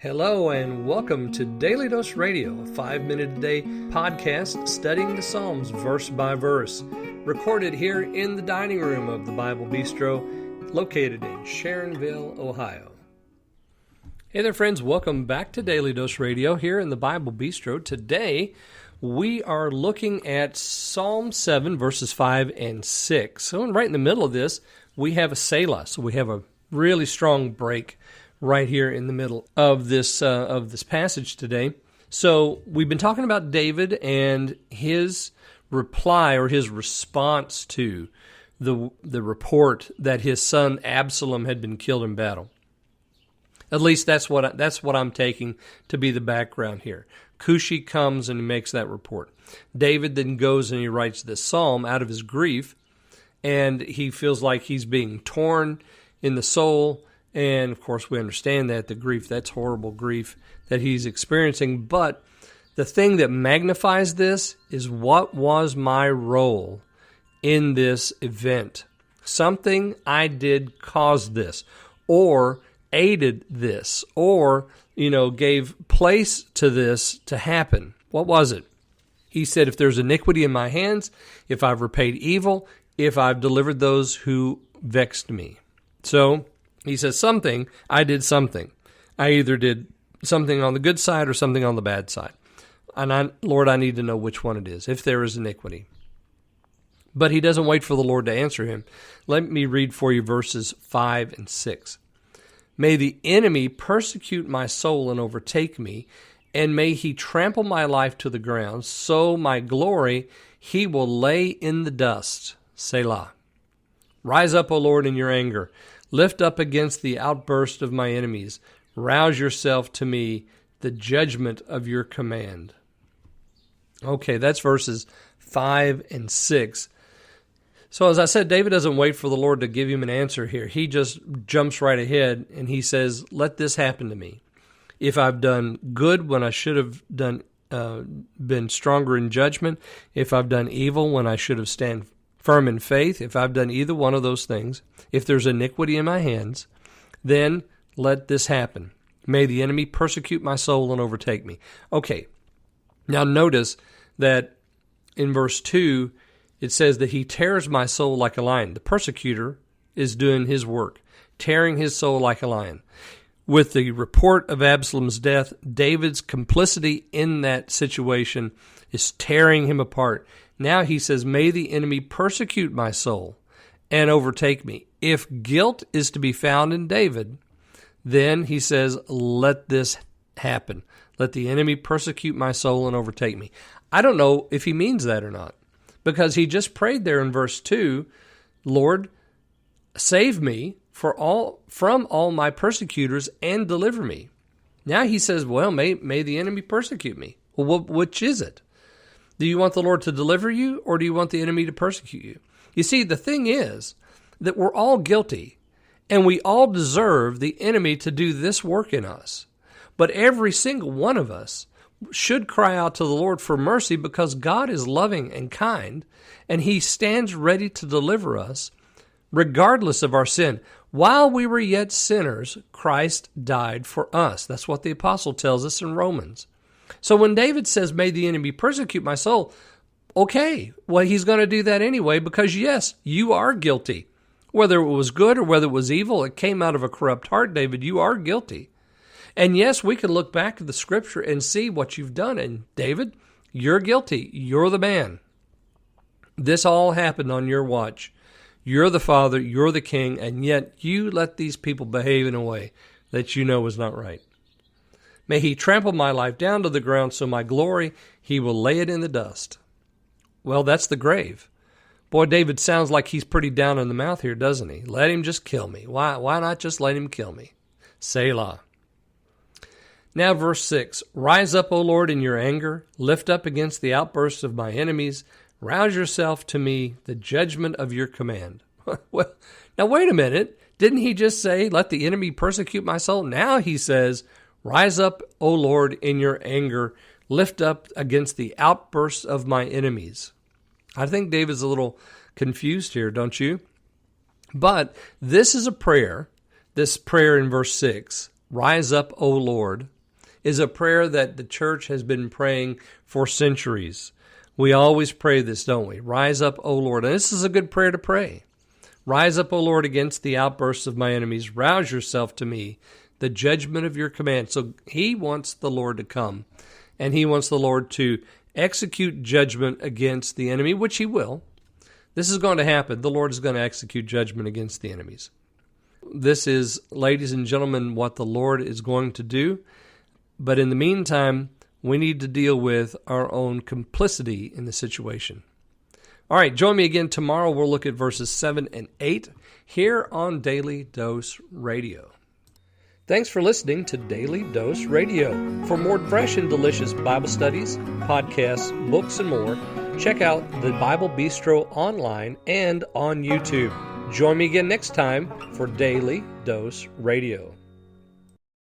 Hello and welcome to Daily Dose Radio, a 5-minute-a-day podcast studying the Psalms verse by verse, recorded here in the dining room of the Bible Bistro, located in Sharonville, Ohio. Hey there friends, welcome back to Daily Dose Radio here in the Bible Bistro. Today we are looking at Psalm 7 verses 5 and 6. So right in the middle of this, we have a Selah, so we have a really strong break right here in the middle of this passage today. So we've been talking about David and his reply or his response to the report that his son Absalom had been killed in battle. At least that's what I'm taking to be the background here. Cushi comes and he makes that report. David then goes and he writes this psalm out of his grief, and he feels like he's being torn in the soul. And, of course, we understand that, the grief, that's horrible grief that he's experiencing. But the thing that magnifies this is, what was my role in this event? Something I did caused this, or aided this, or, gave place to this to happen. What was it? He said, if there's iniquity in my hands, if I've repaid evil, if I've delivered those who vexed me. So he says I did something. I either did something on the good side or something on the bad side. And Lord, I need to know which one it is, if there is iniquity. But he doesn't wait for the Lord to answer him. Let me read for you verses 5 and 6. May the enemy persecute my soul and overtake me, and may he trample my life to the ground, so my glory he will lay in the dust. Selah. Rise up, O Lord, in your anger. Lift up against the outburst of my enemies. Rouse yourself to me, the judgment of your command. Okay, that's verses 5 and 6. So as I said, David doesn't wait for the Lord to give him an answer here. He just jumps right ahead and he says, let this happen to me. If I've done good when I should have been stronger in judgment, if I've done evil when I should have stand firm in faith, if I've done either one of those things, if there's iniquity in my hands, then let this happen. May the enemy persecute my soul and overtake me. Okay, now notice that in verse 2, it says that he tears my soul like a lion. The persecutor is doing his work, tearing his soul like a lion. With the report of Absalom's death, David's complicity in that situation is tearing him apart. Now he says, may the enemy persecute my soul and overtake me. If guilt is to be found in David, then he says, let this happen. Let the enemy persecute my soul and overtake me. I don't know if he means that or not, because he just prayed there in verse 2, Lord, save me from all my persecutors and deliver me. Now he says, well, may the enemy persecute me. Well, which is it? Do you want the Lord to deliver you, or do you want the enemy to persecute you? You see, the thing is that we're all guilty, and we all deserve the enemy to do this work in us. But every single one of us should cry out to the Lord for mercy, because God is loving and kind, and He stands ready to deliver us regardless of our sin. While we were yet sinners, Christ died for us. That's what the apostle tells us in Romans. So when David says, may the enemy persecute my soul, okay, well, he's going to do that anyway, because yes, you are guilty. Whether it was good or whether it was evil, it came out of a corrupt heart, David, you are guilty. And yes, we can look back at the scripture and see what you've done. And David, you're guilty. You're the man. This all happened on your watch. You're the father, you're the king, and yet you let these people behave in a way that you know is not right. May he trample my life down to the ground, so my glory, he will lay it in the dust. Well, that's the grave. Boy, David sounds like he's pretty down in the mouth here, doesn't he? Let him just kill me. Why not just let him kill me? Selah. Now verse 6, rise up, O Lord, in your anger. Lift up against the outbursts of my enemies. Rouse yourself to me, the judgment of your command. Well, now wait a minute. Didn't he just say, let the enemy persecute my soul? Now he says, rise up, O Lord, in your anger. Lift up against the outbursts of my enemies. I think David's a little confused here, don't you? But this is a prayer, this prayer in verse 6, Rise up, O Lord, is a prayer that the church has been praying for centuries. We always pray this, don't we? Rise up, O Lord. And this is a good prayer to pray. Rise up, O Lord, against the outbursts of my enemies. Rouse yourself to me, the judgment of your command. So he wants the Lord to come, and he wants the Lord to execute judgment against the enemy, which he will. This is going to happen. The Lord is going to execute judgment against the enemies. This is, ladies and gentlemen, what the Lord is going to do. But in the meantime, we need to deal with our own complicity in the situation. All right, join me again tomorrow. We'll look at verses 7 and 8 here on Daily Dose Radio. Thanks for listening to Daily Dose Radio. For more fresh and delicious Bible studies, podcasts, books, and more, check out the Bible Bistro online and on YouTube. Join me again next time for Daily Dose Radio.